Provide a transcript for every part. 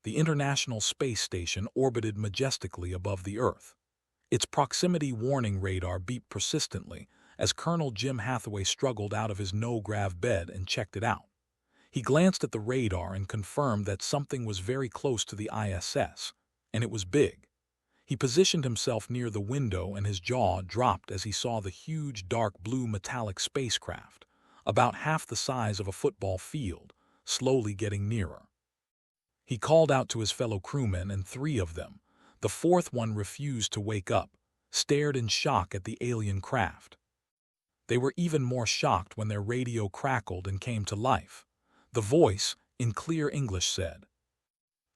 The International Space Station orbited majestically above the Earth. Its proximity warning radar beeped persistently as Colonel Jim Hathaway struggled out of his no-grav bed and checked it out. He glanced at the radar and confirmed that something was very close to the ISS, and it was big. He positioned himself near the window and his jaw dropped as he saw the huge dark blue metallic spacecraft, about half the size of a football field, slowly getting nearer. He called out to his fellow crewmen, and three of them, the fourth one, refused to wake up, stared in shock at the alien craft. They were even more shocked when their radio crackled and came to life. The voice, in clear English, said,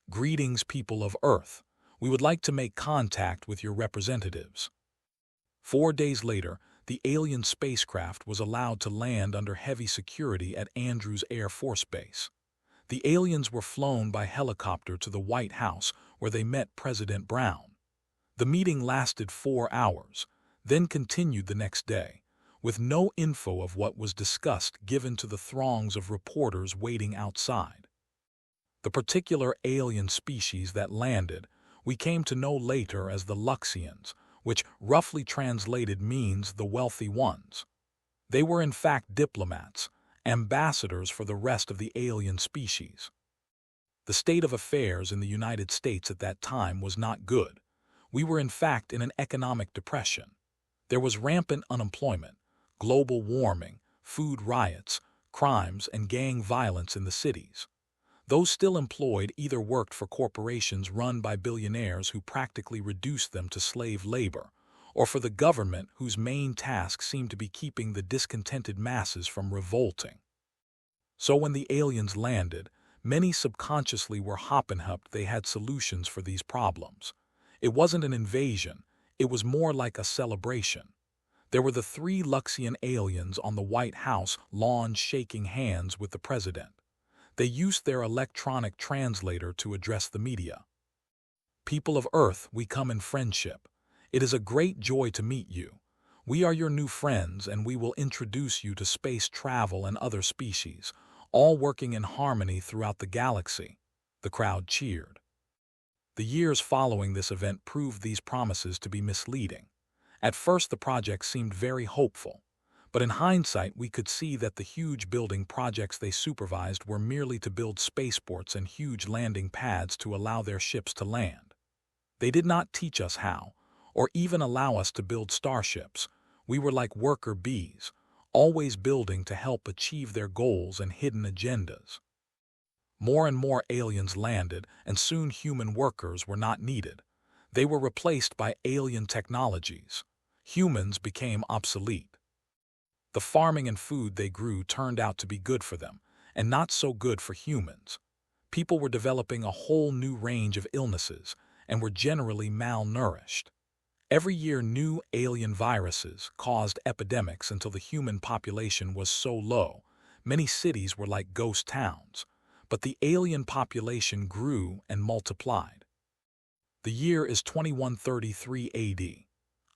"Greetings, people of Earth. We would like to make contact with your representatives." 4 days later, the alien spacecraft was allowed to land under heavy security at Andrews Air Force Base. The aliens were flown by helicopter to the White House, where they met President Brown. The meeting lasted 4 hours, then continued the next day, with no info of what was discussed given to the throngs of reporters waiting outside. The particular alien species that landed we came to know later as the Luxians, which roughly translated means the wealthy ones. They were in fact diplomats, ambassadors for the rest of the alien species. The state of affairs in the United States at that time was not good. We were in fact in an economic depression. There was rampant unemployment, global warming, food riots, crimes, and gang violence in the cities. Those still employed either worked for corporations run by billionaires who practically reduced them to slave labor, or for the government whose main task seemed to be keeping the discontented masses from revolting. So when the aliens landed, many subconsciously were hoping-hupped they had solutions for these problems. It wasn't an invasion, it was more like a celebration. There were the 3 Luxian aliens on the White House lawn shaking hands with the president. They used their electronic translator to address the media. "People of Earth, we come in friendship. It is a great joy to meet you. We are your new friends, and we will introduce you to space travel and other species, all working in harmony throughout the galaxy." The crowd cheered. The years following this event proved these promises to be misleading. At first the project seemed very hopeful, but in hindsight we could see that the huge building projects they supervised were merely to build spaceports and huge landing pads to allow their ships to land. They did not teach us how, or even allow us to build starships. We were like worker bees, always building to help achieve their goals and hidden agendas. More and more aliens landed, and soon human workers were not needed. They were replaced by alien technologies. Humans became obsolete. The farming and food they grew turned out to be good for them, and not so good for humans. People were developing a whole new range of illnesses, and were generally malnourished. Every year new alien viruses caused epidemics until the human population was so low, many cities were like ghost towns. But the alien population grew and multiplied. The year is 2133 AD.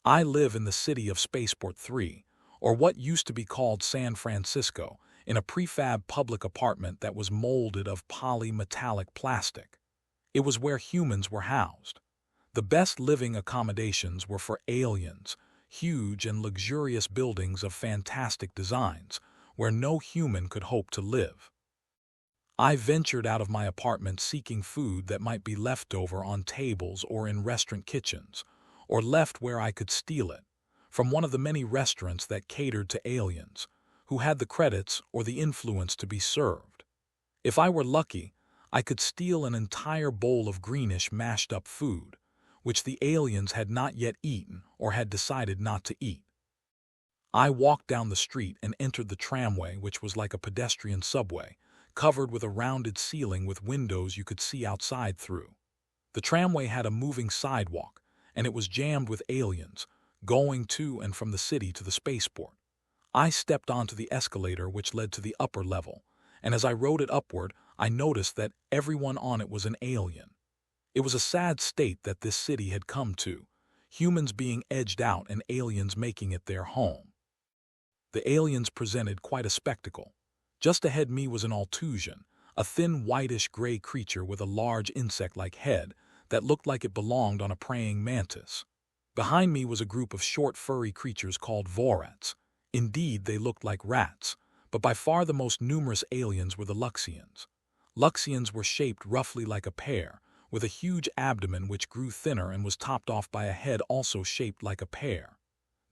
I live in the city of Spaceport 3, or what used to be called San Francisco, in a prefab public apartment that was molded of polymetallic plastic. It was where humans were housed. The best living accommodations were for aliens, huge and luxurious buildings of fantastic designs, where no human could hope to live. I ventured out of my apartment seeking food that might be left over on tables or in restaurant kitchens, or left where I could steal it, from one of the many restaurants that catered to aliens, who had the credits or the influence to be served. If I were lucky, I could steal an entire bowl of greenish mashed-up food, which the aliens had not yet eaten or had decided not to eat. I walked down the street and entered the tramway, which was like a pedestrian subway, covered with a rounded ceiling with windows you could see outside through. The tramway had a moving sidewalk, and it was jammed with aliens, going to and from the city to the spaceport. I stepped onto the escalator which led to the upper level, and as I rode it upward, I noticed that everyone on it was an alien. It was a sad state that this city had come to, humans being edged out and aliens making it their home. The aliens presented quite a spectacle. Just ahead me was an Althusian, a thin whitish-gray creature with a large insect-like head that looked like it belonged on a praying mantis. Behind me was a group of short furry creatures called Vorats. Indeed, they looked like rats, but by far the most numerous aliens were the Luxians. Luxians were shaped roughly like a pear, with a huge abdomen which grew thinner and was topped off by a head also shaped like a pear.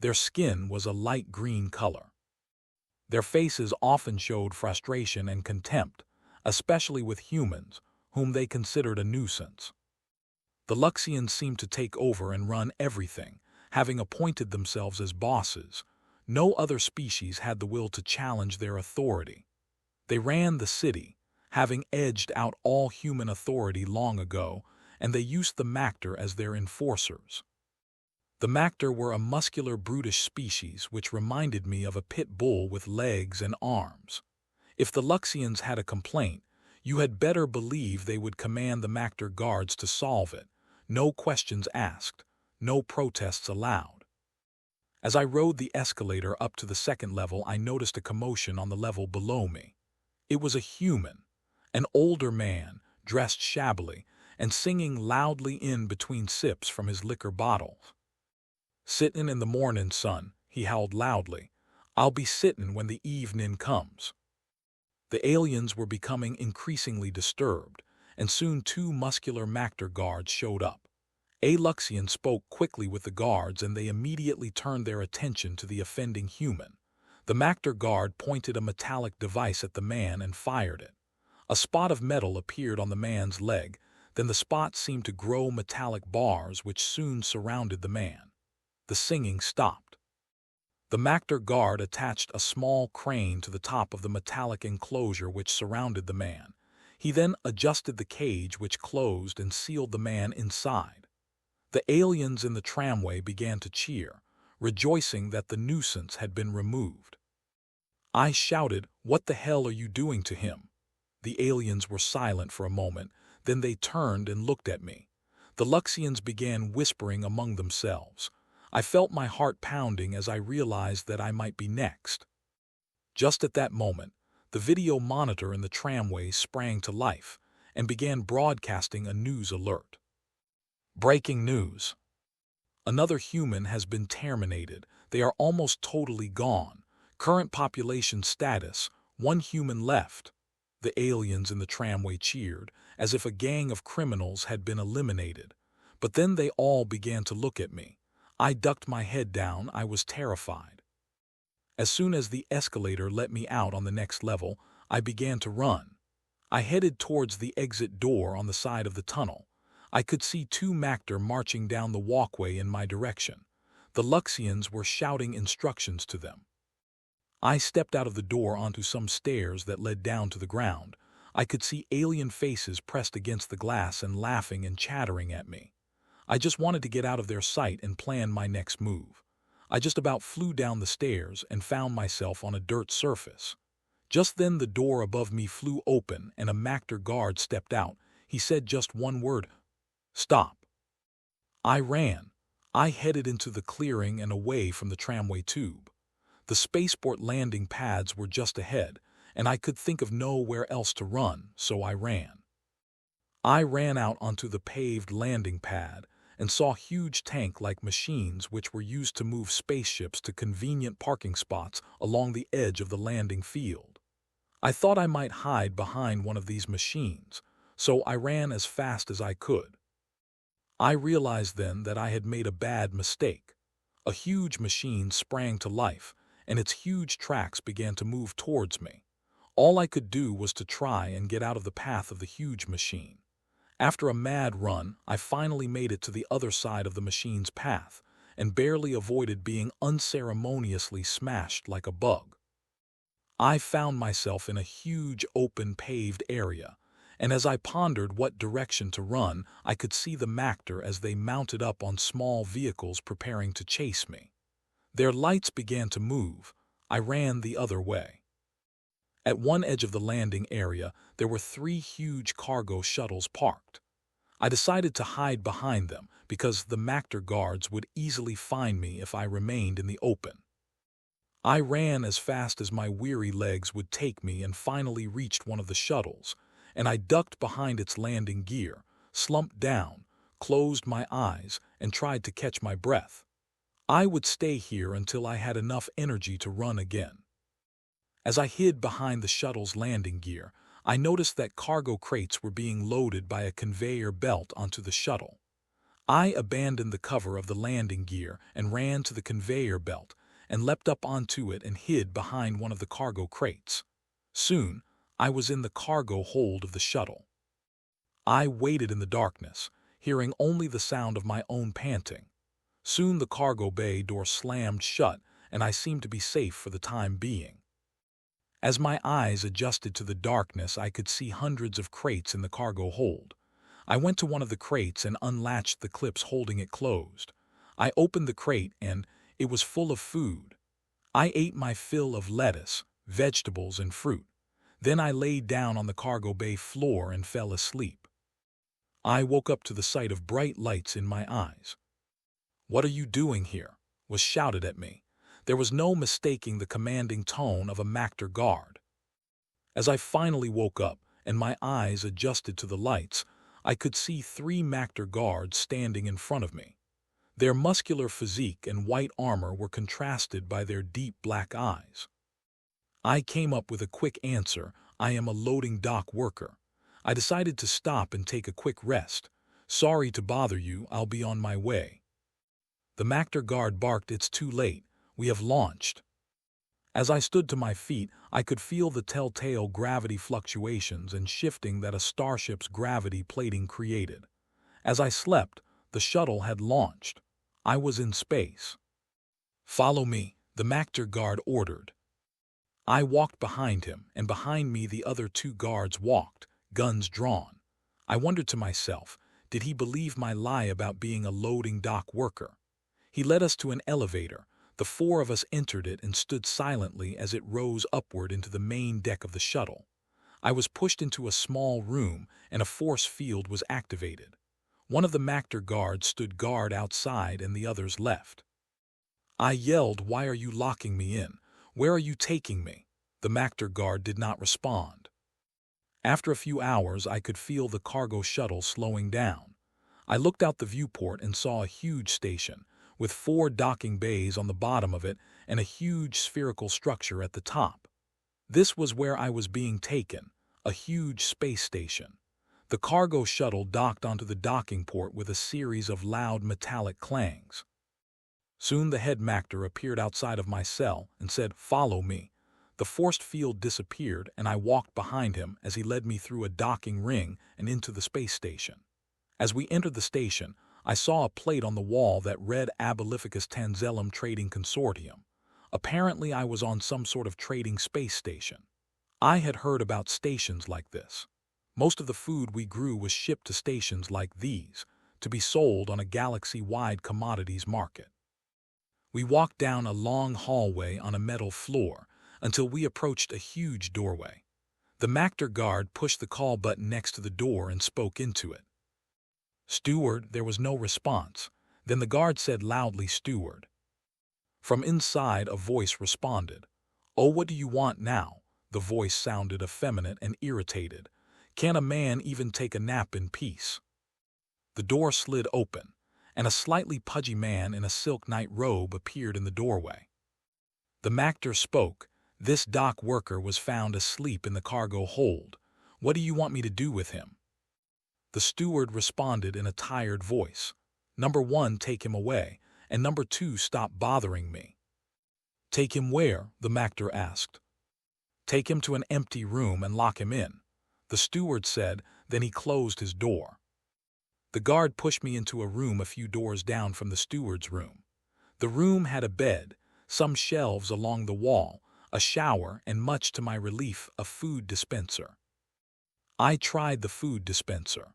Their skin was a light green color. Their faces often showed frustration and contempt, especially with humans, whom they considered a nuisance. The Luxians seemed to take over and run everything, having appointed themselves as bosses. No other species had the will to challenge their authority. They ran the city, having edged out all human authority long ago, and they used the Mactor as their enforcers. The Mactor were a muscular brutish species which reminded me of a pit bull with legs and arms. If the Luxians had a complaint, you had better believe they would command the Mactor guards to solve it. No questions asked, no protests allowed. As I rode the escalator up to the second level, I noticed a commotion on the level below me. It was a human, an older man, dressed shabbily, and singing loudly in between sips from his liquor bottle. "Sittin' in the mornin' sun," he howled loudly. "I'll be sittin' when the evenin' comes." The aliens were becoming increasingly disturbed, and soon two muscular Mactor guards showed up. A Luxian spoke quickly with the guards, and they immediately turned their attention to the offending human. The Mactor guard pointed a metallic device at the man and fired it. A spot of metal appeared on the man's leg, then the spot seemed to grow metallic bars which soon surrounded the man. The singing stopped. The Mactor guard attached a small crane to the top of the metallic enclosure which surrounded the man. He then adjusted the cage which closed and sealed the man inside. The aliens in the tramway began to cheer, rejoicing that the nuisance had been removed. I shouted, "What the hell are you doing to him?" The aliens were silent for a moment, then they turned and looked at me. The Luxians began whispering among themselves. I felt my heart pounding as I realized that I might be next. Just at that moment, the video monitor in the tramway sprang to life and began broadcasting a news alert. Breaking news. Another human has been terminated. They are almost totally gone. Current population status, 1 human left. The aliens in the tramway cheered, as if a gang of criminals had been eliminated. But then they all began to look at me. I ducked my head down. I was terrified. As soon as the escalator let me out on the next level, I began to run. I headed towards the exit door on the side of the tunnel. I could see 2 Mactor marching down the walkway in my direction. The Luxians were shouting instructions to them. I stepped out of the door onto some stairs that led down to the ground. I could see alien faces pressed against the glass and laughing and chattering at me. I just wanted to get out of their sight and plan my next move. I just about flew down the stairs and found myself on a dirt surface. Just then the door above me flew open and a Mactor guard stepped out. He said just one word, "Stop." I ran. I headed into the clearing and away from the tramway tube. The spaceport landing pads were just ahead, and I could think of nowhere else to run, so I ran. I ran out onto the paved landing pad and saw huge tank-like machines which were used to move spaceships to convenient parking spots along the edge of the landing field. I thought I might hide behind one of these machines, so I ran as fast as I could. I realized then that I had made a bad mistake. A huge machine sprang to life, and its huge tracks began to move towards me. All I could do was to try and get out of the path of the huge machine. After a mad run, I finally made it to the other side of the machine's path and barely avoided being unceremoniously smashed like a bug. I found myself in a huge open paved area, and as I pondered what direction to run, I could see the Mactor as they mounted up on small vehicles preparing to chase me. Their lights began to move. I ran the other way. At one edge of the landing area, there were 3 huge cargo shuttles parked. I decided to hide behind them because the Mactor guards would easily find me if I remained in the open. I ran as fast as my weary legs would take me and finally reached one of the shuttles. and I ducked behind its landing gear, slumped down, closed my eyes, and tried to catch my breath. I would stay here until I had enough energy to run again. As I hid behind the shuttle's landing gear, I noticed that cargo crates were being loaded by a conveyor belt onto the shuttle. I abandoned the cover of the landing gear and ran to the conveyor belt and leapt up onto it and hid behind one of the cargo crates. Soon, I was in the cargo hold of the shuttle. I waited in the darkness, hearing only the sound of my own panting. Soon the cargo bay door slammed shut, and I seemed to be safe for the time being. As my eyes adjusted to the darkness, I could see hundreds of crates in the cargo hold. I went to one of the crates and unlatched the clips holding it closed. I opened the crate and it was full of food. I ate my fill of lettuce, vegetables, and fruit. Then I laid down on the cargo bay floor and fell asleep. I woke up to the sight of bright lights in my eyes. "What are you doing here?" was shouted at me. There was no mistaking the commanding tone of a Mactor guard. As I finally woke up and my eyes adjusted to the lights, I could see 3 Mactor guards standing in front of me. Their muscular physique and white armor were contrasted by their deep black eyes. I came up with a quick answer. "I am a loading dock worker. I decided to stop and take a quick rest. Sorry to bother you, I'll be on my way." The Mactor guard barked, "It's too late. We have launched." As I stood to my feet, I could feel the telltale gravity fluctuations and shifting that a starship's gravity plating created. As I slept, the shuttle had launched. I was in space. "Follow me," the Mactor guard ordered. I walked behind him, and behind me the other 2 guards walked, guns drawn. I wondered to myself, did he believe my lie about being a loading dock worker? He led us to an elevator. The 4 of us entered it and stood silently as it rose upward into the main deck of the shuttle. I was pushed into a small room, and a force field was activated. One of the Mactor guards stood guard outside and the others left. I yelled, "Why are you locking me in? Where are you taking me?" The Mactor guard did not respond. After a few hours, I could feel the cargo shuttle slowing down. I looked out the viewport and saw a huge station, with 4 docking bays on the bottom of it and a huge spherical structure at the top. This was where I was being taken, a huge space station. The cargo shuttle docked onto the docking port with a series of loud metallic clangs. Soon the head Mactor appeared outside of my cell and said, "Follow me." The forced field disappeared, and I walked behind him as he led me through a docking ring and into the space station. As we entered the station, I saw a plate on the wall that read Abolificus Tanzellum Trading Consortium. Apparently I was on some sort of trading space station. I had heard about stations like this. Most of the food we grew was shipped to stations like these, to be sold on a galaxy-wide commodities market. We walked down a long hallway on a metal floor until we approached a huge doorway. The Mactor guard pushed the call button next to the door and spoke into it. "Steward," there was no response. Then the guard said loudly, "Steward." From inside, a voice responded. "Oh, what do you want now?" The voice sounded effeminate and irritated. "Can a man even take a nap in peace?" The door slid open, and a slightly pudgy man in a silk night robe appeared in the doorway. The Mactor spoke. "This dock worker was found asleep in the cargo hold. What do you want me to do with him?" The steward responded in a tired voice. "Number 1, take him away, and number 2, stop bothering me." "Take him where?" the Mactor asked. "Take him to an empty room and lock him in," the steward said, then he closed his door. The guard pushed me into a room a few doors down from the steward's room. The room had a bed, some shelves along the wall, a shower, and much to my relief, a food dispenser. I tried the food dispenser.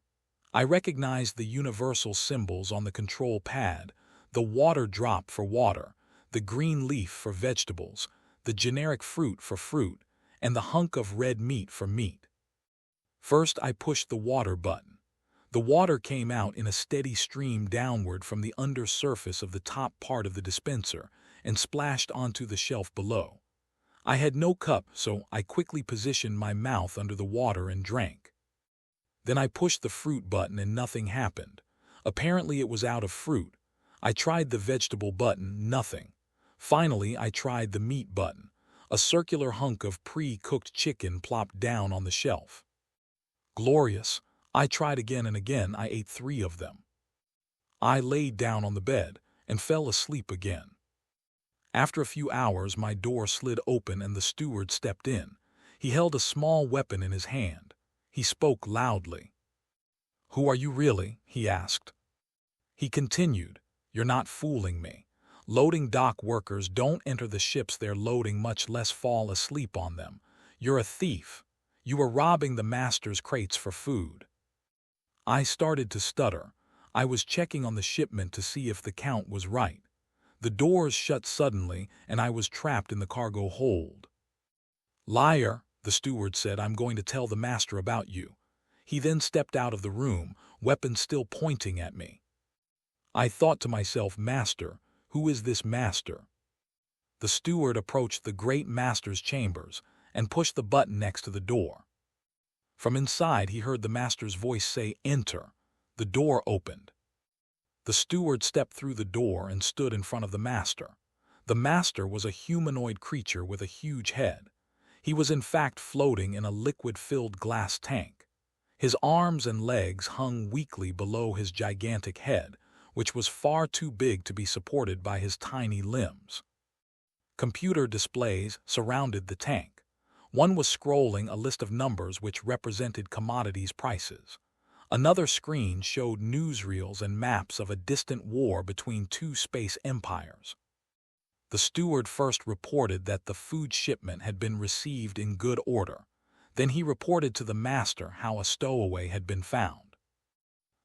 I recognized the universal symbols on the control pad, the water drop for water, the green leaf for vegetables, the generic fruit for fruit, and the hunk of red meat for meat. First, I pushed the water button. The water came out in a steady stream downward from the undersurface of the top part of the dispenser and splashed onto the shelf below. I had no cup, so I quickly positioned my mouth under the water and drank. Then I pushed the fruit button and nothing happened. Apparently it was out of fruit. I tried the vegetable button, nothing. Finally, I tried the meat button. A circular hunk of pre-cooked chicken plopped down on the shelf. Glorious. I tried again and again. I ate 3 of them. I laid down on the bed and fell asleep again. After a few hours, my door slid open and the steward stepped in. He held a small weapon in his hand. He spoke loudly. "Who are you really?" he asked. He continued, "You're not fooling me. Loading dock workers don't enter the ships they're loading, much less fall asleep on them. You're a thief. You were robbing the master's crates for food." I started to stutter. I was checking on the shipment to see if the count was right. The doors shut suddenly, and I was trapped in the cargo hold. "Liar," the steward said, "I'm going to tell the master about you." He then stepped out of the room, weapon still pointing at me. I thought to myself, "Master? Who is this master?" The steward approached the great master's chambers and pushed the button next to the door. From inside he heard the master's voice say, "Enter." The door opened. The steward stepped through the door and stood in front of the master. The master was a humanoid creature with a huge head. He was in fact floating in a liquid-filled glass tank. His arms and legs hung weakly below his gigantic head, which was far too big to be supported by his tiny limbs. Computer displays surrounded the tank. One was scrolling a list of numbers which represented commodities prices. Another screen showed newsreels and maps of a distant war between 2 space empires. The steward first reported that the food shipment had been received in good order. Then he reported to the master how a stowaway had been found.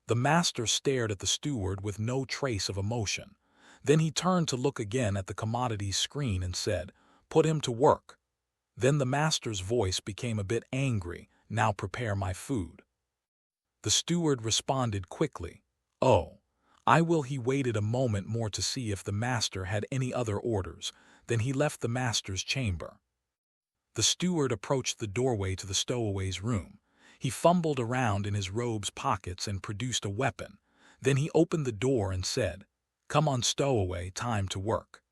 The master stared at the steward with no trace of emotion. Then he turned to look again at the commodities screen and said, "Put him to work." Then the master's voice became a bit angry, "Now prepare my food." The steward responded quickly, "Oh, I will." He waited a moment more to see if the master had any other orders. Then he left the master's chamber. The steward approached the doorway to the stowaway's room. He fumbled around in his robe's pockets and produced a weapon. Then he opened the door and said, "Come on, stowaway, time to work."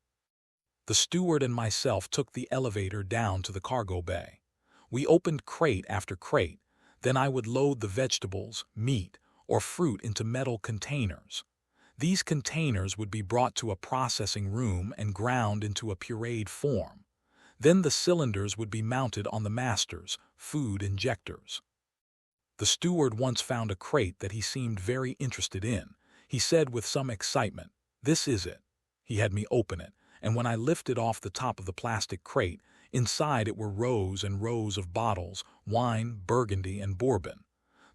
The steward and myself took the elevator down to the cargo bay. We opened crate after crate. Then I would load the vegetables, meat, or fruit into metal containers. These containers would be brought to a processing room and ground into a pureed form. Then the cylinders would be mounted on the master's food injectors. The steward once found a crate that he seemed very interested in. He said with some excitement, "This is it." He had me open it, and when I lifted off the top of the plastic crate, inside it were rows and rows of bottles, wine, Burgundy, and Bourbon.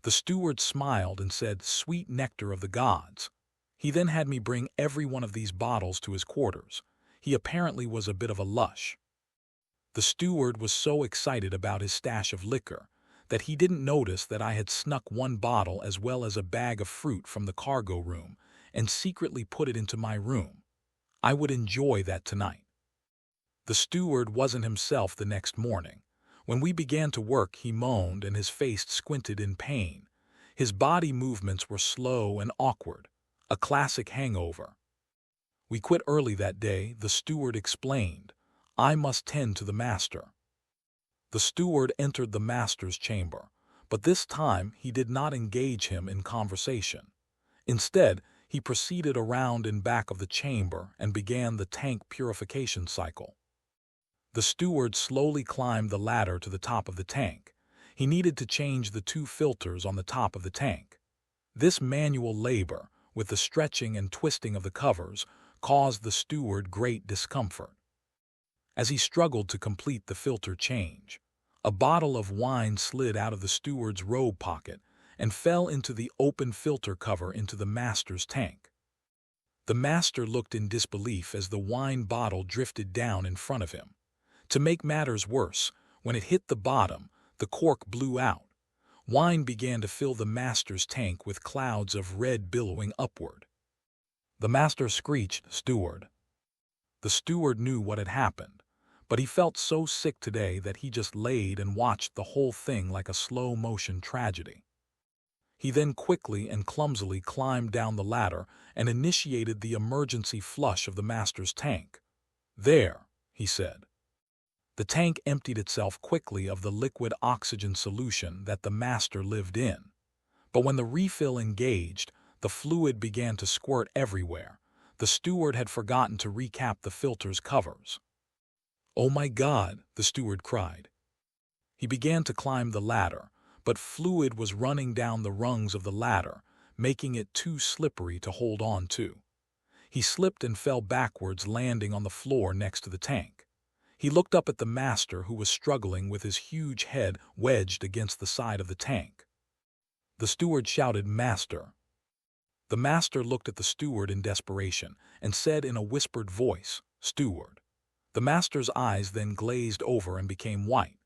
The steward smiled and said, "Sweet nectar of the gods." He then had me bring every one of these bottles to his quarters. He apparently was a bit of a lush. The steward was so excited about his stash of liquor that he didn't notice that I had snuck 1 bottle as well as a bag of fruit from the cargo room and secretly put it into my room. I would enjoy that tonight. The steward wasn't himself the next morning. When we began to work, he moaned and his face squinted in pain. His body movements were slow and awkward, a classic hangover. "We quit early that day," the steward explained. "I must tend to the master." The steward entered the master's chamber, but this time he did not engage him in conversation. Instead, he proceeded around in back of the chamber and began the tank purification cycle. The steward slowly climbed the ladder to the top of the tank. He needed to change the 2 filters on the top of the tank. This manual labor, with the stretching and twisting of the covers, caused the steward great discomfort. As he struggled to complete the filter change, a bottle of wine slid out of the steward's robe pocket and fell into the open filter cover into the master's tank. The master looked in disbelief as the wine bottle drifted down in front of him. To make matters worse, when it hit the bottom, the cork blew out. Wine began to fill the master's tank with clouds of red billowing upward. The master screeched, "Steward." The steward knew what had happened, but he felt so sick today that he just laid and watched the whole thing like a slow-motion tragedy. He then quickly and clumsily climbed down the ladder and initiated the emergency flush of the master's tank. "There," he said. The tank emptied itself quickly of the liquid oxygen solution that the master lived in. But when the refill engaged, the fluid began to squirt everywhere. The steward had forgotten to recap the filter's covers. "Oh my God!" the steward cried. He began to climb the ladder, but fluid was running down the rungs of the ladder, making it too slippery to hold on to. He slipped and fell backwards, landing on the floor next to the tank. He looked up at the master, who was struggling with his huge head wedged against the side of the tank. The steward shouted, "Master!" The master looked at the steward in desperation and said in a whispered voice, "Steward." The master's eyes then glazed over and became white.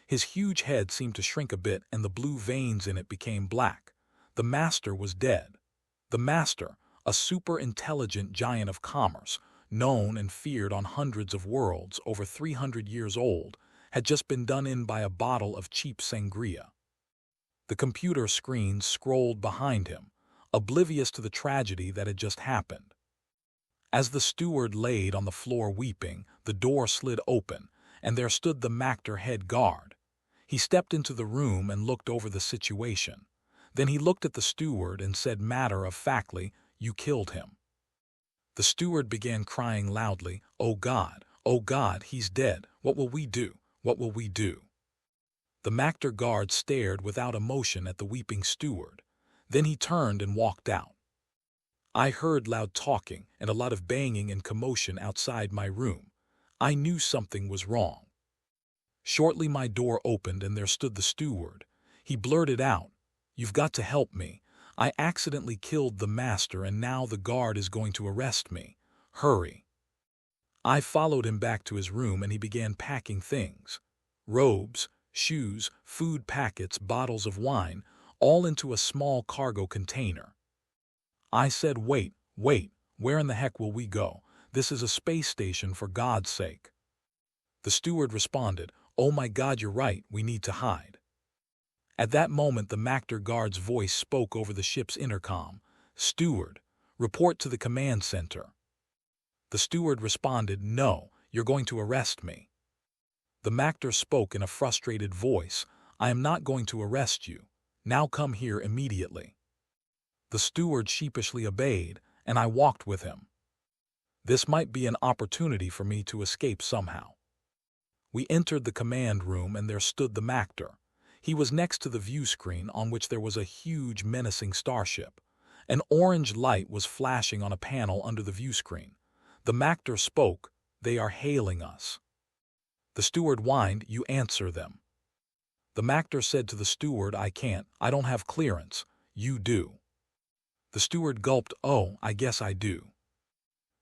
His huge head seemed to shrink a bit and the blue veins in it became black. The master was dead. The master, a super-intelligent giant of commerce, known and feared on hundreds of worlds, over 300 years old, had just been done in by a bottle of cheap sangria. The computer screen scrolled behind him, oblivious to the tragedy that had just happened. As the steward laid on the floor weeping, the door slid open, and there stood the Mactor head guard. He stepped into the room and looked over the situation. Then he looked at the steward and said matter-of-factly, "You killed him." The steward began crying loudly, oh God, he's dead. What will we do? What will we do?" The Mactor guard stared without emotion at the weeping steward. Then he turned and walked out. I heard loud talking and a lot of banging and commotion outside my room. I knew something was wrong. Shortly my door opened and there stood the steward. He blurted out, "You've got to help me. I accidentally killed the master and now the guard is going to arrest me. Hurry." I followed him back to his room and he began packing things. Robes, shoes, food packets, bottles of wine, all into a small cargo container. I said, wait, where in the heck will we go? This is a space station, for God's sake." The steward responded, "Oh my God, you're right, we need to hide." At that moment the Mactor guard's voice spoke over the ship's intercom, "Steward, report to the command center." The steward responded, "No, you're going to arrest me." The Mactor spoke in a frustrated voice, "I am not going to arrest you. Now come here immediately." The steward sheepishly obeyed, and I walked with him. This might be an opportunity for me to escape somehow. We entered the command room and there stood the Mactor. He was next to the view screen on which there was a huge menacing starship. An orange light was flashing on a panel under the view screen. The Mactor spoke, "They are hailing us." The steward whined, "You answer them." The Mactor said to the steward, "I can't. I don't have clearance. You do." The steward gulped, "Oh, I guess I do."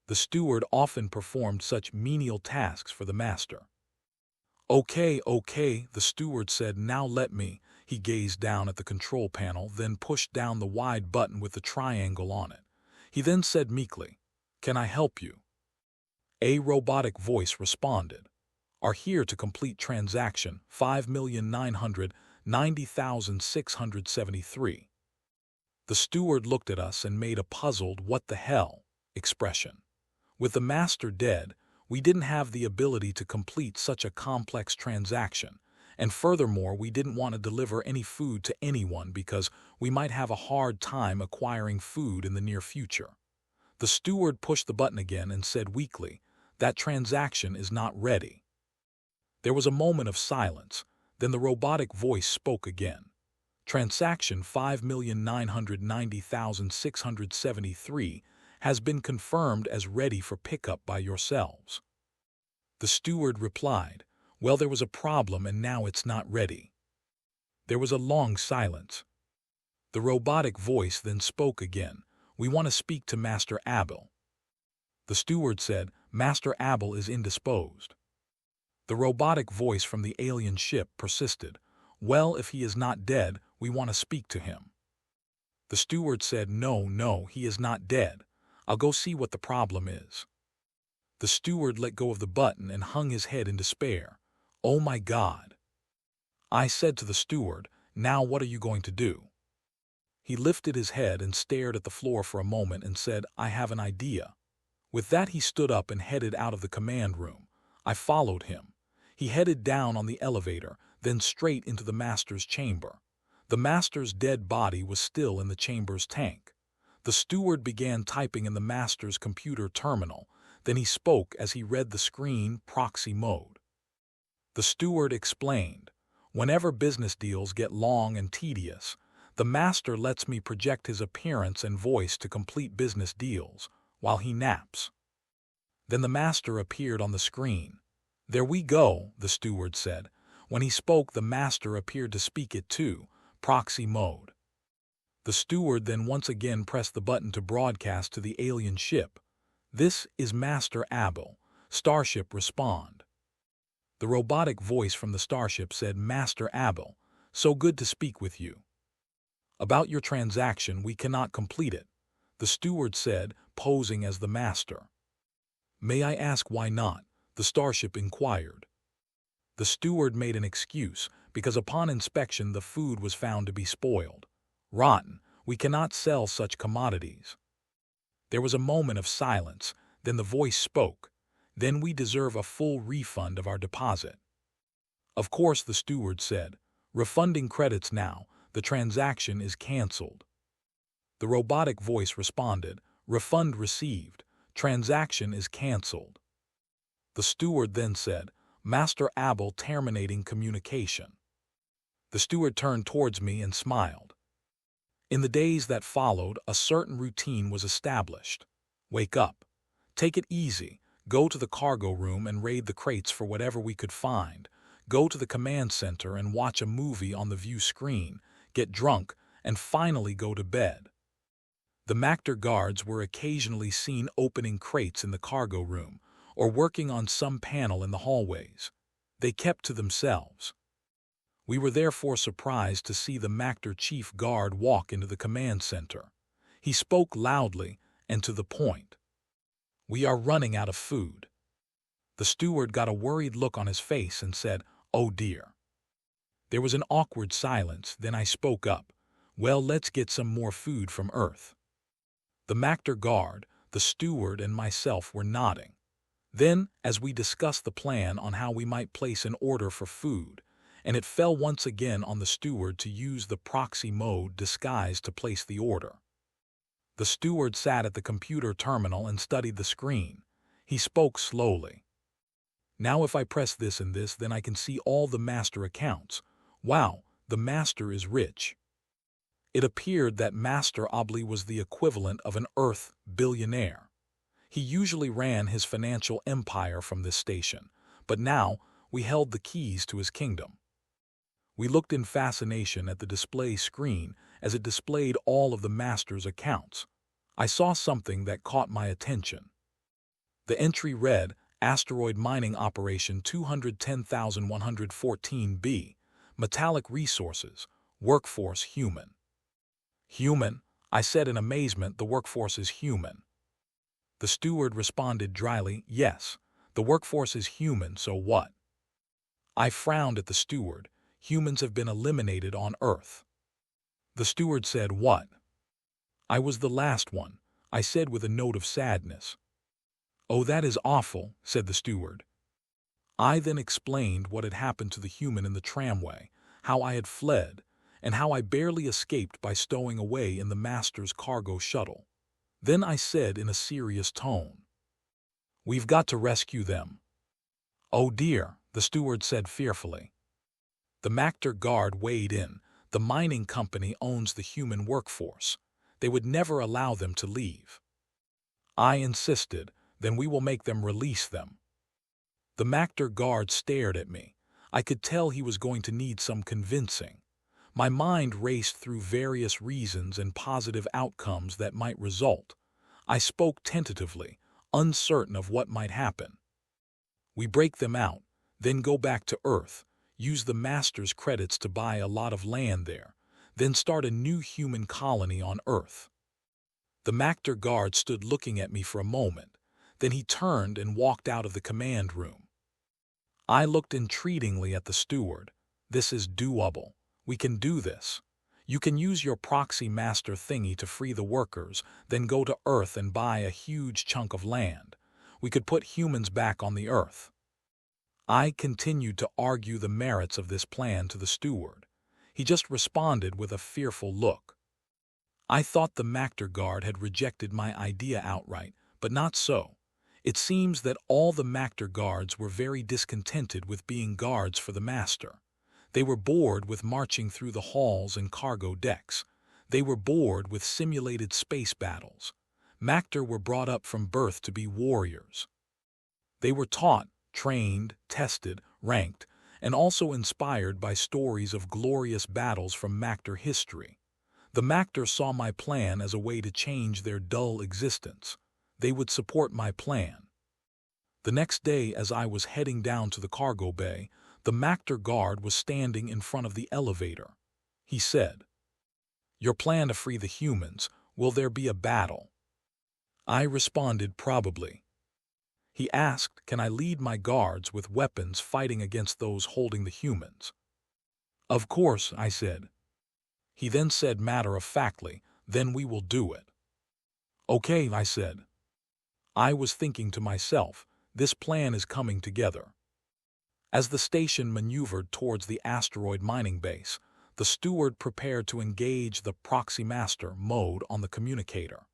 The steward often performed such menial tasks for the master. Okay, the steward said, "Now let me." He gazed down at the control panel, then pushed down the wide button with the triangle on it. He then said meekly, "Can I help you?" A robotic voice responded, "Are here to complete transaction 5,990,673. The steward looked at us and made a puzzled "what the hell" expression. With the master dead, we didn't have the ability to complete such a complex transaction, and furthermore we didn't want to deliver any food to anyone because we might have a hard time acquiring food in the near future. The steward pushed the button again and said weakly, "That transaction is not ready." There was a moment of silence, then the robotic voice spoke again. "Transaction 5,990,673 has been confirmed as ready for pickup by yourselves." The steward replied, "Well, there was a problem and now it's not ready." There was a long silence. The robotic voice then spoke again, "We want to speak to Master Abel." The steward said, "Master Abel is indisposed." The robotic voice from the alien ship persisted, "Well, if he is not dead, we want to speak to him." The steward said, No, he is not dead. I'll go see what the problem is." The steward let go of the button and hung his head in despair. "Oh my God." I said to the steward, "Now what are you going to do?" He lifted his head and stared at the floor for a moment and said, "I have an idea." With that he stood up and headed out of the command room. I followed him. He headed down on the elevator, then straight into the master's chamber. The master's dead body was still in the chamber's tank. The steward began typing in the master's computer terminal. Then he spoke as he read the screen proxy mode. The steward explained, "Whenever business deals get long and tedious, the master lets me project his appearance and voice to complete business deals while he naps." Then the master appeared on the screen. "There we go," the steward said. When he spoke, the master appeared to speak it too, proxy mode. The steward then once again pressed the button to broadcast to the alien ship. "This is Master Abel. Starship respond." The robotic voice from the starship said, "Master Abel, so good to speak with you. About your transaction, we cannot complete it," the steward said, posing as the master. "May I ask why not?" the starship inquired. The steward made an excuse, because upon inspection the food was found to be spoiled. "Rotten. We cannot sell such commodities." There was a moment of silence, then the voice spoke. "Then we deserve a full refund of our deposit." "Of course," the steward said. "Refunding credits now. The transaction is canceled." The robotic voice responded, "Refund received. Transaction is canceled." The steward then said, "Master Abel terminating communication." The steward turned towards me and smiled. In the days that followed, a certain routine was established. Wake up. Take it easy. Go to the cargo room and raid the crates for whatever we could find. Go to the command center and watch a movie on the view screen. Get drunk, and finally go to bed. The Mactor guards were occasionally seen opening crates in the cargo room or working on some panel in the hallways. They kept to themselves. We were therefore surprised to see the Mactor chief guard walk into the command center. He spoke loudly and to the point. "We are running out of food." The steward got a worried look on his face and said, "Oh dear." There was an awkward silence, then I spoke up. "Well, let's get some more food from Earth." The Mactor guard, the steward, and myself were nodding. Then, as we discussed the plan on how we might place an order for food, and it fell once again on the steward to use the proxy mode disguised to place the order. The steward sat at the computer terminal and studied the screen. He spoke slowly. "Now if I press this and this, then I can see all the master accounts. Wow, the master is rich." It appeared that Master Abel was the equivalent of an Earth billionaire. He usually ran his financial empire from this station, but now we held the keys to his kingdom. We looked in fascination at the display screen as it displayed all of the master's accounts. I saw something that caught my attention. The entry read, "Asteroid Mining Operation 210,114B, Metallic Resources, Workforce Human." "Human?" I said in amazement. "The workforce is human." The steward responded dryly, "Yes, the workforce is human, so what?" I frowned at the steward. "Humans have been eliminated on Earth." The steward said, "What?" "I was the last one," I said with a note of sadness. "Oh, that is awful," said the steward. I then explained what had happened to the human in the tramway, how I had fled, and how I barely escaped by stowing away in the master's cargo shuttle. Then I said in a serious tone, "We've got to rescue them." "Oh dear," the steward said fearfully. The Mactor guard weighed in. "The mining company owns the human workforce. They would never allow them to leave." I insisted, "Then we will make them release them." The Mactor guard stared at me. I could tell he was going to need some convincing. My mind raced through various reasons and positive outcomes that might result. I spoke tentatively, uncertain of what might happen. "We break them out, then go back to Earth, use the master's credits to buy a lot of land there, then start a new human colony on Earth." The Mactor guard stood looking at me for a moment. Then he turned and walked out of the command room. I looked entreatingly at the steward. "This is doable. We can do this. You can use your proxy master thingy to free the workers, then go to Earth and buy a huge chunk of land. We could put humans back on the Earth. I continued to argue the merits of this plan to the steward. He just responded with a fearful look. I thought the Mactor guard had rejected my idea outright, but not so. It seems that all the Mactor guards were very discontented with being guards for the master. They were bored with marching through the halls and cargo decks. They were bored with simulated space battles. Mactor were brought up from birth to be warriors. They were taught, trained, tested, ranked, and also inspired by stories of glorious battles from Mactor history. The Mactor saw my plan as a way to change their dull existence. They would support my plan. The next day, as I was heading down to the cargo bay, the Mactor guard was standing in front of the elevator. He said, "Your plan to free the humans, will there be a battle?" I responded, "Probably." He asked, "Can I lead my guards with weapons fighting against those holding the humans?" "Of course," I said. He then said matter-of-factly, "Then we will do it." "Okay," I said. I was thinking to myself, this plan is coming together. As the station maneuvered towards the asteroid mining base, the steward prepared to engage the proxy master mode on the communicator.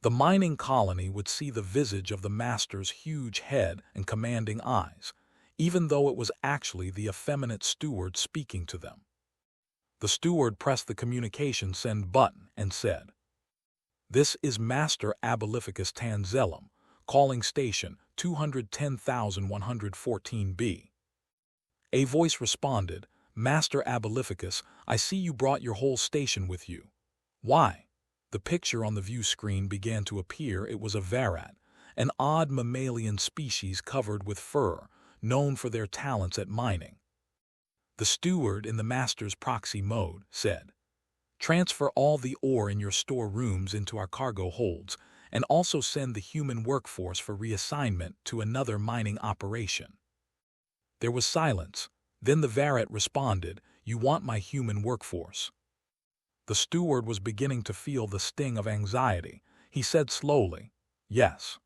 The mining colony would see the visage of the master's huge head and commanding eyes, even though it was actually the effeminate steward speaking to them. The steward pressed the communication send button and said, "This is Master Abolificus Tanzellum, calling station 210,114B. A voice responded, "Master Abolificus, I see you brought your whole station with you. Why?" The picture on the view screen began to appear. It was a varat, an odd mammalian species covered with fur, known for their talents at mining. The steward, in the master's proxy mode, said, "Transfer all the ore in your storerooms into our cargo holds, and also send the human workforce for reassignment to another mining operation." There was silence. Then the varat responded, "You want my human workforce." The steward was beginning to feel the sting of anxiety. He said slowly, "Yes."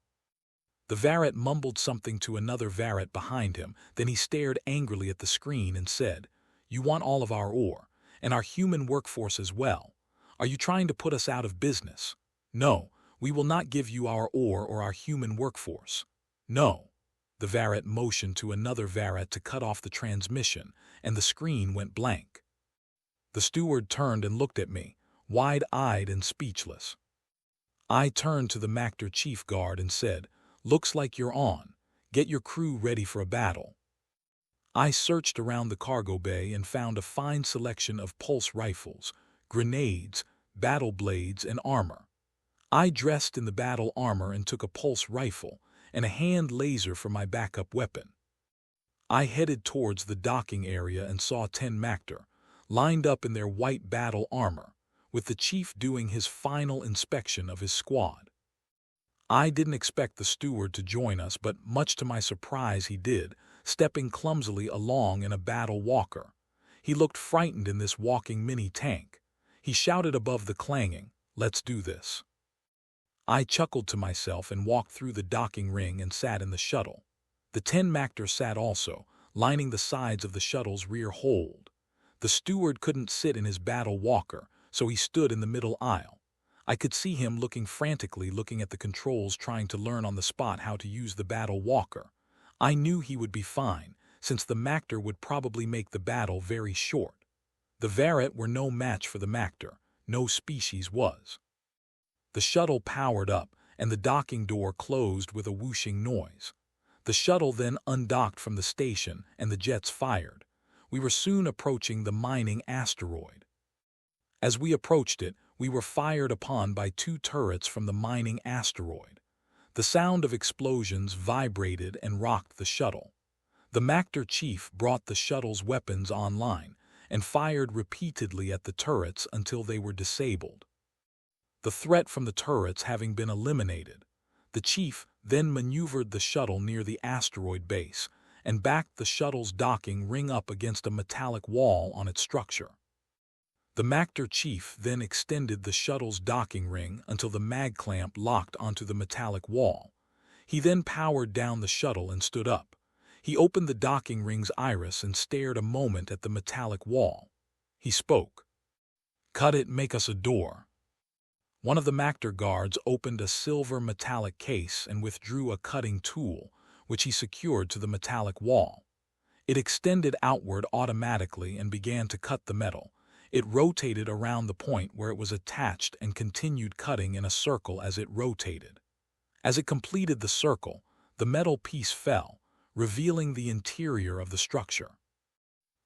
The varat mumbled something to another varat behind him. Then he stared angrily at the screen and said, "You want all of our ore, and our human workforce as well. Are you trying to put us out of business? No, we will not give you our ore or our human workforce. No." The varat motioned to another varat to cut off the transmission, and the screen went blank. The steward turned and looked at me, wide-eyed and speechless. I turned to the Mactor chief guard and said, "Looks like you're on. Get your crew ready for a battle." I searched around the cargo bay and found a fine selection of pulse rifles, grenades, battle blades, and armor. I dressed in the battle armor and took a pulse rifle and a hand laser for my backup weapon. I headed towards the docking area and saw 10 Mactor, lined up in their white battle armor, with the chief doing his final inspection of his squad. I didn't expect the steward to join us, but much to my surprise he did, stepping clumsily along in a battle walker. He looked frightened in this walking mini-tank. He shouted above the clanging, "Let's do this." I chuckled to myself and walked through the docking ring and sat in the shuttle. The 10 Mactor sat also, lining the sides of the shuttle's rear hold. The steward couldn't sit in his battle walker, so he stood in the middle aisle. I could see him frantically looking at the controls, trying to learn on the spot how to use the battle walker. I knew he would be fine, since the Mactor would probably make the battle very short. The varat were no match for the Mactor. No species was. The shuttle powered up, and the docking door closed with a whooshing noise. The shuttle then undocked from the station, and the jets fired. We were soon approaching the mining asteroid. As we approached it, we were fired upon by 2 turrets from the mining asteroid. The sound of explosions vibrated and rocked the shuttle. The Mactor chief brought the shuttle's weapons online and fired repeatedly at the turrets until they were disabled. The threat from the turrets having been eliminated, the chief then maneuvered the shuttle near the asteroid base and backed the shuttle's docking ring up against a metallic wall on its structure. The Mactor chief then extended the shuttle's docking ring until the mag clamp locked onto the metallic wall. He then powered down the shuttle and stood up. He opened the docking ring's iris and stared a moment at the metallic wall. He spoke. "Cut it, make us a door." One of the Mactor guards opened a silver metallic case and withdrew a cutting tool, which he secured to the metallic wall. It extended outward automatically and began to cut the metal. It rotated around the point where it was attached and continued cutting in a circle as it rotated. As it completed the circle, the metal piece fell, revealing the interior of the structure.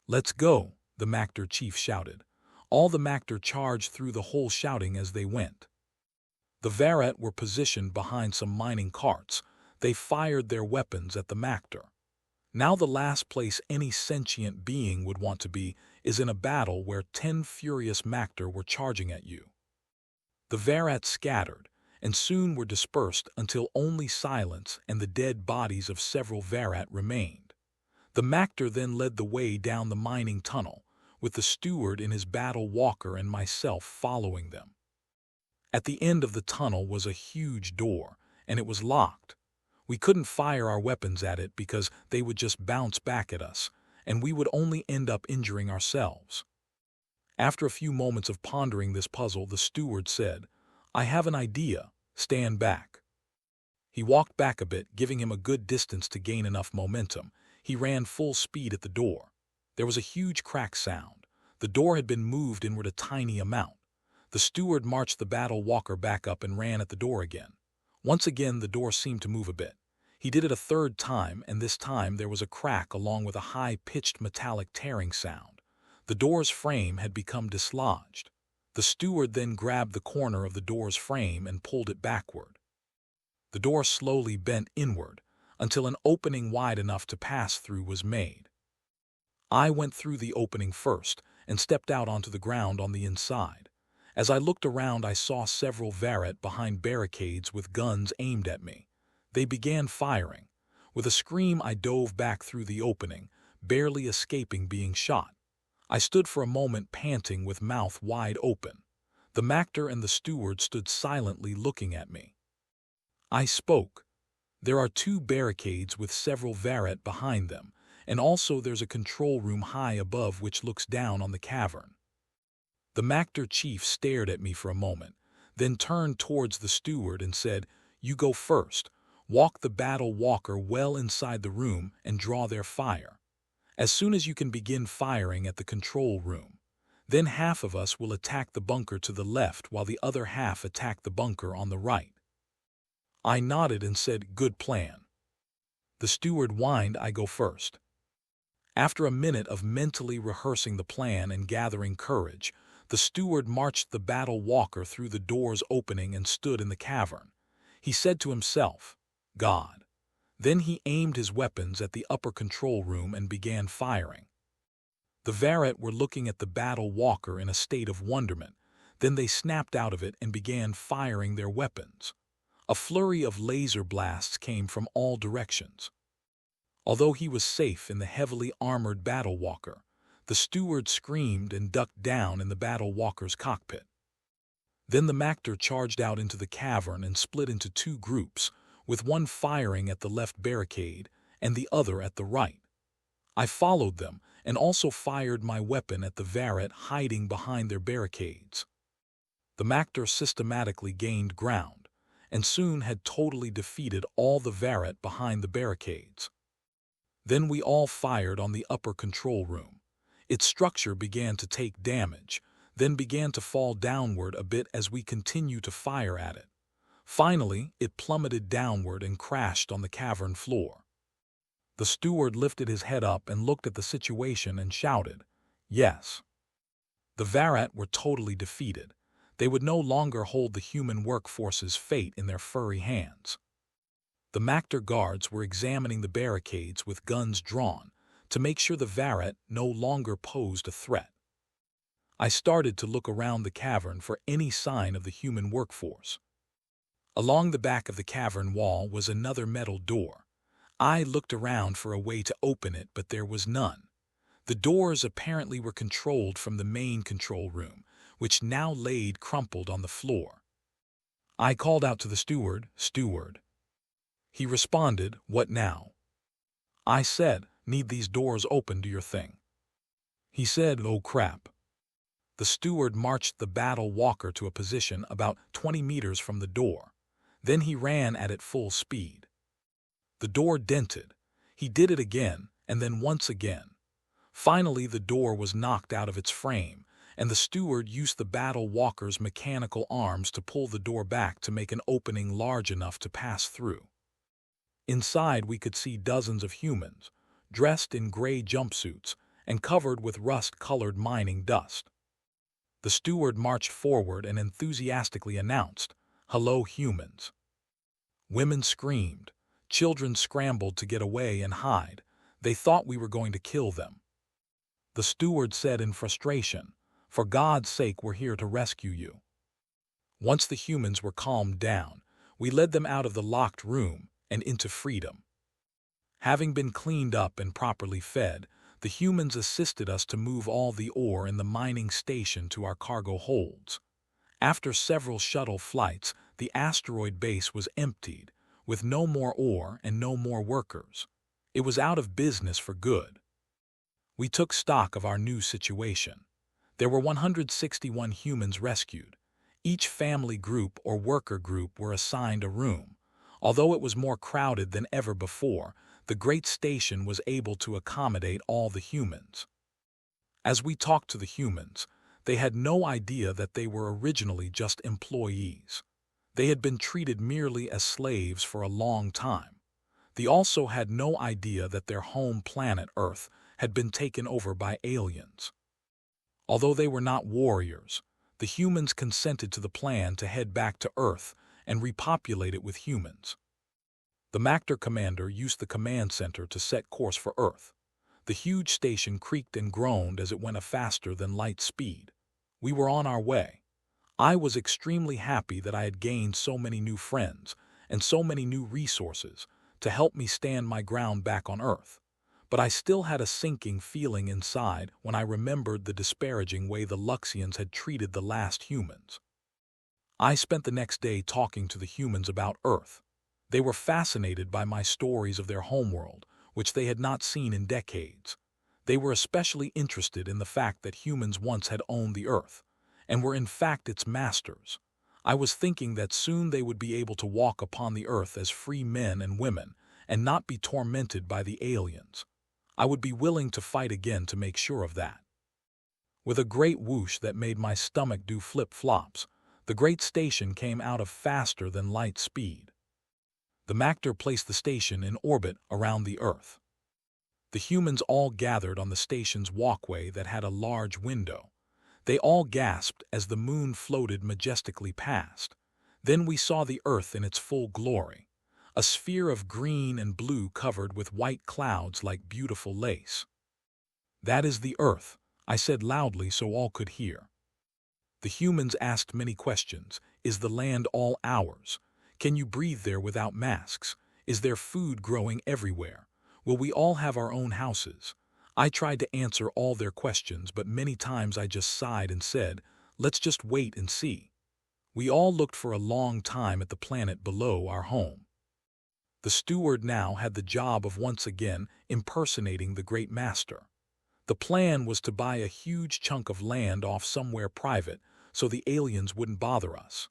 "Let's go," the Mactor chief shouted. All the Mactor charged through the hole shouting as they went. The Varret were positioned behind some mining carts. They fired their weapons at the Mactor. Now the last place any sentient being would want to be is in a battle where 10 furious Mactor were charging at you. The Varret scattered, and soon were dispersed until only silence and the dead bodies of several Varret remained. The Mactor then led the way down the mining tunnel, with the steward in his battle walker and myself following them. At the end of the tunnel was a huge door, and it was locked. We couldn't fire our weapons at it because they would just bounce back at us, and we would only end up injuring ourselves. After a few moments of pondering this puzzle, the steward said, "I have an idea. Stand back." He walked back a bit, giving him a good distance to gain enough momentum. He ran full speed at the door. There was a huge crack sound. The door had been moved inward a tiny amount. The steward marched the battle walker back up and ran at the door again. Once again, the door seemed to move a bit. He did it a third time, and this time there was a crack along with a high-pitched metallic tearing sound. The door's frame had become dislodged. The steward then grabbed the corner of the door's frame and pulled it backward. The door slowly bent inward until an opening wide enough to pass through was made. I went through the opening first and stepped out onto the ground on the inside. As I looked around, I saw several Varret behind barricades with guns aimed at me. They began firing. With a scream, I dove back through the opening, barely escaping being shot. I stood for a moment panting with mouth wide open. The Mactor and the steward stood silently looking at me. I spoke. "There are 2 barricades with several Varret behind them, and also there's a control room high above which looks down on the cavern." The Mactor chief stared at me for a moment, then turned towards the steward and said, "You go first. Walk the battle walker well inside the room and draw their fire. As soon as you can begin firing at the control room. Then half of us will attack the bunker to the left while the other half attack the bunker on the right." I nodded and said, "Good plan." The steward whined I go first. After a minute of mentally rehearsing the plan and gathering courage, the steward marched the battle walker through the door's opening and stood in the cavern. He said to himself, "God." Then he aimed his weapons at the upper control room and began firing. The Varret were looking at the battle walker in a state of wonderment. Then they snapped out of it and began firing their weapons. A flurry of laser blasts came from all directions. Although he was safe in the heavily armored battle walker, the steward screamed and ducked down in the battle walker's cockpit. Then the Mactor charged out into the cavern and split into 2 groups, with one firing at the left barricade and the other at the right. I followed them and also fired my weapon at the Varret hiding behind their barricades. The Mactor systematically gained ground, and soon had totally defeated all the Varret behind the barricades. Then we all fired on the upper control room. Its structure began to take damage, then began to fall downward a bit as we continued to fire at it. Finally, it plummeted downward and crashed on the cavern floor. The steward lifted his head up and looked at the situation and shouted, "Yes." The Varret were totally defeated. They would no longer hold the human workforce's fate in their furry hands. The Mactor guards were examining the barricades with guns drawn to make sure the Varret no longer posed a threat. I started to look around the cavern for any sign of the human workforce. Along the back of the cavern wall was another metal door. I looked around for a way to open it, but there was none. The doors apparently were controlled from the main control room, which now laid crumpled on the floor. I called out to the steward, "Steward." He responded, "What now?" I said, "Need these doors open, do your thing." He said, "Oh crap." The steward marched the battle walker to a position about 20 meters from the door. Then he ran at it full speed. The door dented. He did it again, and then once again. Finally, the door was knocked out of its frame, and the steward used the battle walker's mechanical arms to pull the door back to make an opening large enough to pass through. Inside, we could see dozens of humans, dressed in gray jumpsuits and covered with rust-colored mining dust. The steward marched forward and enthusiastically announced, "Hello, humans." Women screamed. Children scrambled to get away and hide. They thought we were going to kill them. The steward said in frustration, "For God's sake, we're here to rescue you." Once the humans were calmed down, we led them out of the locked room and into freedom. Having been cleaned up and properly fed, the humans assisted us to move all the ore in the mining station to our cargo holds. After several shuttle flights, the asteroid base was emptied, with no more ore and no more workers. It was out of business for good. We took stock of our new situation. There were 161 humans rescued. Each family group or worker group were assigned a room. Although it was more crowded than ever before, the great station was able to accommodate all the humans. As we talked to the humans, they had no idea that they were originally just employees. They had been treated merely as slaves for a long time. They also had no idea that their home planet Earth had been taken over by aliens. Although they were not warriors, the humans consented to the plan to head back to Earth and repopulate it with humans. The Mactor commander used the command center to set course for Earth. The huge station creaked and groaned as it went a faster than light speed. We were on our way. I was extremely happy that I had gained so many new friends and so many new resources to help me stand my ground back on Earth. But I still had a sinking feeling inside when I remembered the disparaging way the Luxians had treated the last humans. I spent the next day talking to the humans about Earth. They were fascinated by my stories of their homeworld, which they had not seen in decades. They were especially interested in the fact that humans once had owned the Earth, and were in fact its masters. I was thinking that soon they would be able to walk upon the Earth as free men and women, and not be tormented by the aliens. I would be willing to fight again to make sure of that. With a great whoosh that made my stomach do flip-flops, the great station came out of faster than light speed. The Mactor placed the station in orbit around the Earth. The humans all gathered on the station's walkway that had a large window. They all gasped as the moon floated majestically past. Then we saw the Earth in its full glory, a sphere of green and blue covered with white clouds like beautiful lace. "That is the Earth," I said loudly so all could hear. The humans asked many questions. Is the land all ours? Can you breathe there without masks? Is there food growing everywhere? Will we all have our own houses? I tried to answer all their questions, but many times I just sighed and said, "Let's just wait and see." We all looked for a long time at the planet below our home. The steward now had the job of once again impersonating the Great Master. The plan was to buy a huge chunk of land off somewhere private so the aliens wouldn't bother us.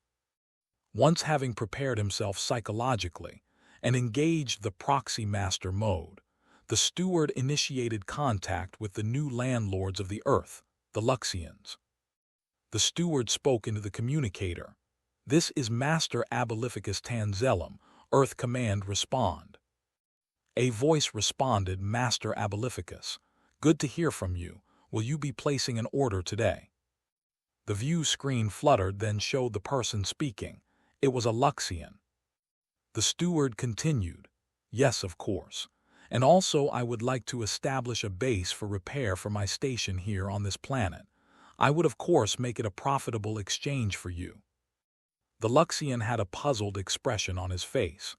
Once having prepared himself psychologically and engaged the proxy master mode, the steward initiated contact with the new landlords of the Earth, the Luxians. The steward spoke into the communicator. "This is Master Abolificus Tanzellum, Earth Command, respond." A voice responded, "Master Abolificus, good to hear from you. Will you be placing an order today?" The view screen fluttered, then showed the person speaking. It was a Luxian. The steward continued, "Yes, of course. And also I would like to establish a base for repair for my station here on this planet. I would of course make it a profitable exchange for you." The Luxian had a puzzled expression on his face.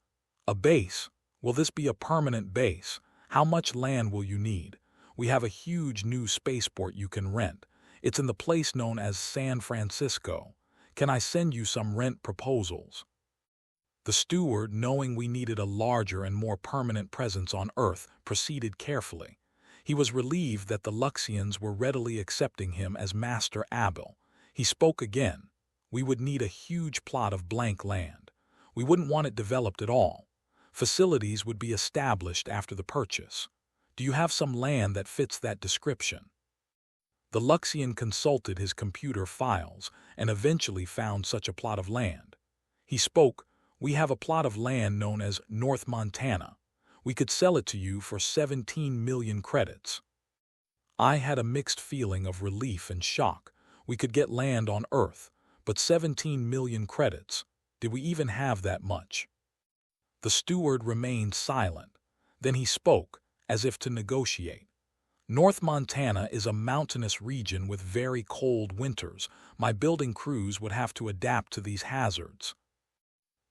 "A base? Will this be a permanent base? How much land will you need? We have a huge new spaceport you can rent. It's in the place known as San Francisco. Can I send you some rent proposals?" The steward, knowing we needed a larger and more permanent presence on Earth, proceeded carefully. He was relieved that the Luxians were readily accepting him as Master Abel. He spoke again. "We would need a huge plot of blank land. We wouldn't want it developed at all. Facilities would be established after the purchase. Do you have some land that fits that description?" The Luxian consulted his computer files and eventually found such a plot of land. He spoke. "We have a plot of land known as North Montana. We could sell it to you for 17 million credits." I had a mixed feeling of relief and shock. We could get land on Earth, but 17 million credits. Did we even have that much? The steward remained silent. Then he spoke, as if to negotiate. "North Montana is a mountainous region with very cold winters. My building crews would have to adapt to these hazards."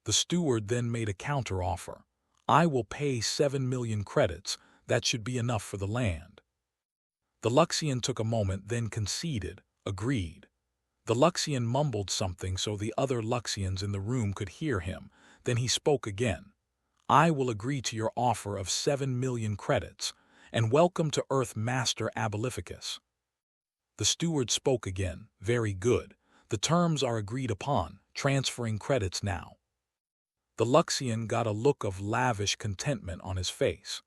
The steward then made a counteroffer. "I will pay 7 million credits. That should be enough for the land." The Luxian took a moment, then conceded, agreed. The Luxian mumbled something so the other Luxians in the room could hear him. Then he spoke again. "I will agree to your offer of 7 million credits, and welcome to Earth, Master Abelificus." The steward spoke again. "Very good. The terms are agreed upon. Transferring credits now." The Luxian got a look of lavish contentment on his face.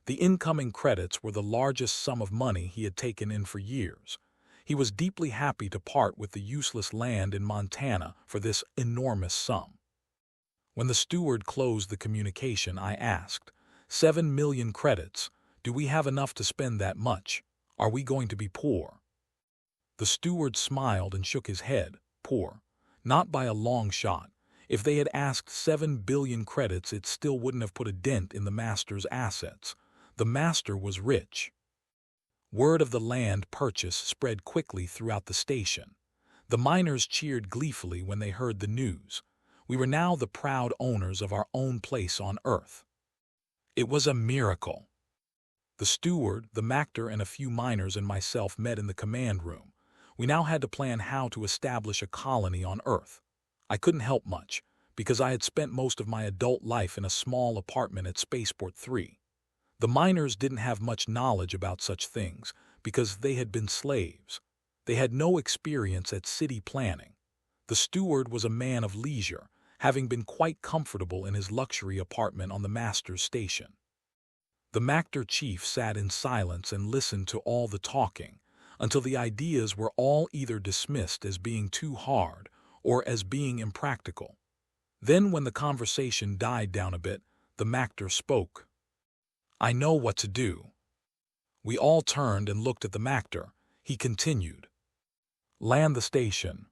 The incoming credits were the largest sum of money he had taken in for years. He was deeply happy to part with the useless land in Montana for this enormous sum. When the steward closed the communication, I asked, 7 million credits. Do we have enough to spend that much? Are we going to be poor?" The steward smiled and shook his head. "Poor? Not by a long shot. If they had asked 7 billion credits, it still wouldn't have put a dent in the master's assets. The master was rich." Word of the land purchase spread quickly throughout the station. The miners cheered gleefully when they heard the news. We were now the proud owners of our own place on Earth. It was a miracle. The steward, the Mactor, and a few miners and myself met in the command room. We now had to plan how to establish a colony on Earth. I couldn't help much, because I had spent most of my adult life in a small apartment at Spaceport 3. The miners didn't have much knowledge about such things, because they had been slaves. They had no experience at city planning. The steward was a man of leisure, having been quite comfortable in his luxury apartment on the master's station. The Mactor chief sat in silence and listened to all the talking, until the ideas were all either dismissed as being too hard or as being impractical. Then, when the conversation died down a bit, the Mactor spoke. "I know what to do." We all turned and looked at the Mactor. He continued, "Land the station."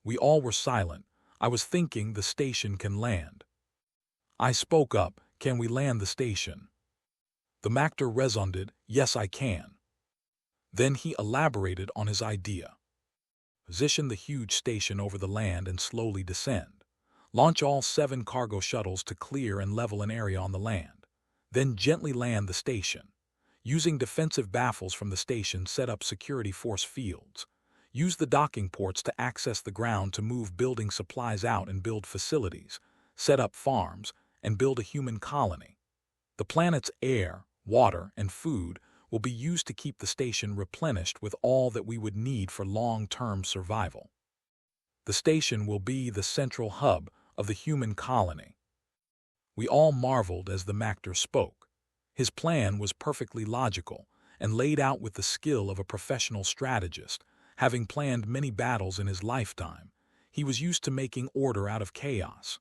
We all were silent. I was thinking the station can land. I spoke up, "Can we land the station?" The Mactor responded, "Yes, I can." Then he elaborated on his idea. "Position the huge station over the land and slowly descend. Launch all 7 cargo shuttles to clear and level an area on the land. Then gently land the station. Using defensive baffles from the station, set up security force fields. Use the docking ports to access the ground to move building supplies out and build facilities, set up farms, and build a human colony. The planet's air, water, and food will be used to keep the station replenished with all that we would need for long-term survival. The station will be the central hub of the human colony." We all marveled as the Mactor spoke. His plan was perfectly logical and laid out with the skill of a professional strategist. Having planned many battles in his lifetime, he was used to making order out of chaos.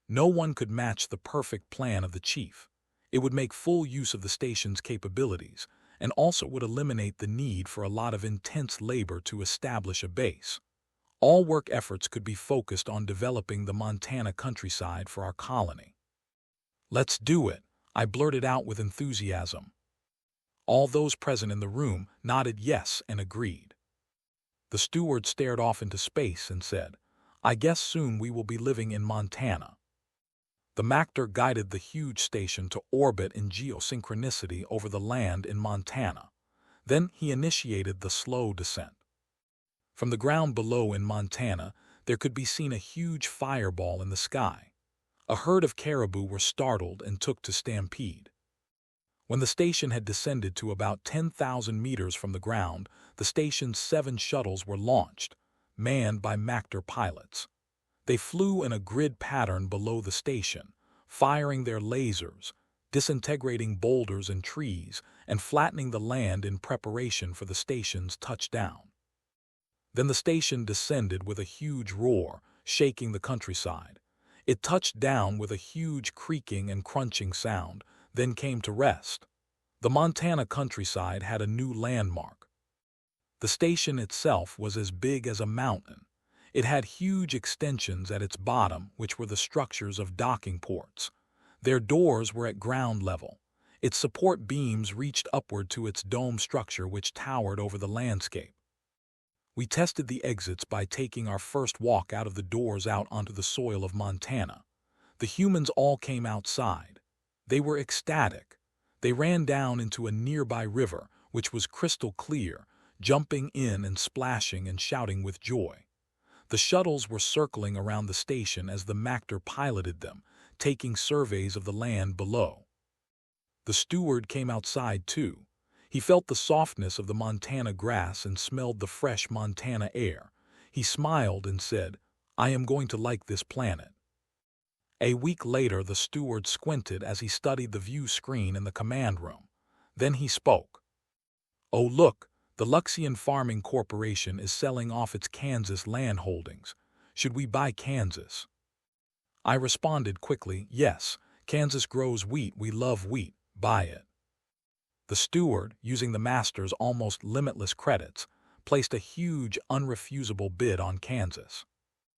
No one could match the perfect plan of the chief. It would make full use of the station's capabilities, and also would eliminate the need for a lot of intense labor to establish a base. All work efforts could be focused on developing the Montana countryside for our colony. "Let's do it," I blurted out with enthusiasm. All those present in the room nodded yes and agreed. The steward stared off into space and said, "I guess soon we will be living in Montana." The Mactor guided the huge station to orbit in geosynchronicity over the land in Montana. Then he initiated the slow descent. From the ground below in Montana, there could be seen a huge fireball in the sky. A herd of caribou were startled and took to stampede. When the station had descended to about 10,000 meters from the ground, the station's 7 shuttles were launched, manned by Mactor pilots. They flew in a grid pattern below the station, firing their lasers, disintegrating boulders and trees, and flattening the land in preparation for the station's touchdown. Then the station descended with a huge roar, shaking the countryside. It touched down with a huge creaking and crunching sound, then came to rest. The Montana countryside had a new landmark. The station itself was as big as a mountain. It had huge extensions at its bottom, which were the structures of docking ports. Their doors were at ground level. Its support beams reached upward to its dome structure, which towered over the landscape. We tested the exits by taking our first walk out of the doors out onto the soil of Montana. The humans all came outside. They were ecstatic. They ran down into a nearby river, which was crystal clear, jumping in and splashing and shouting with joy. The shuttles were circling around the station as the Mactor piloted them, taking surveys of the land below. The steward came outside too. He felt the softness of the Montana grass and smelled the fresh Montana air. He smiled and said, "I am going to like this planet." A week later, the steward squinted as he studied the view screen in the command room. Then he spoke. "Oh, look, the Luxian Farming Corporation is selling off its Kansas land holdings. Should we buy Kansas?" I responded quickly, "Yes, Kansas grows wheat. We love wheat. Buy it." The steward, using the master's almost limitless credits, placed a huge, unrefusable bid on Kansas.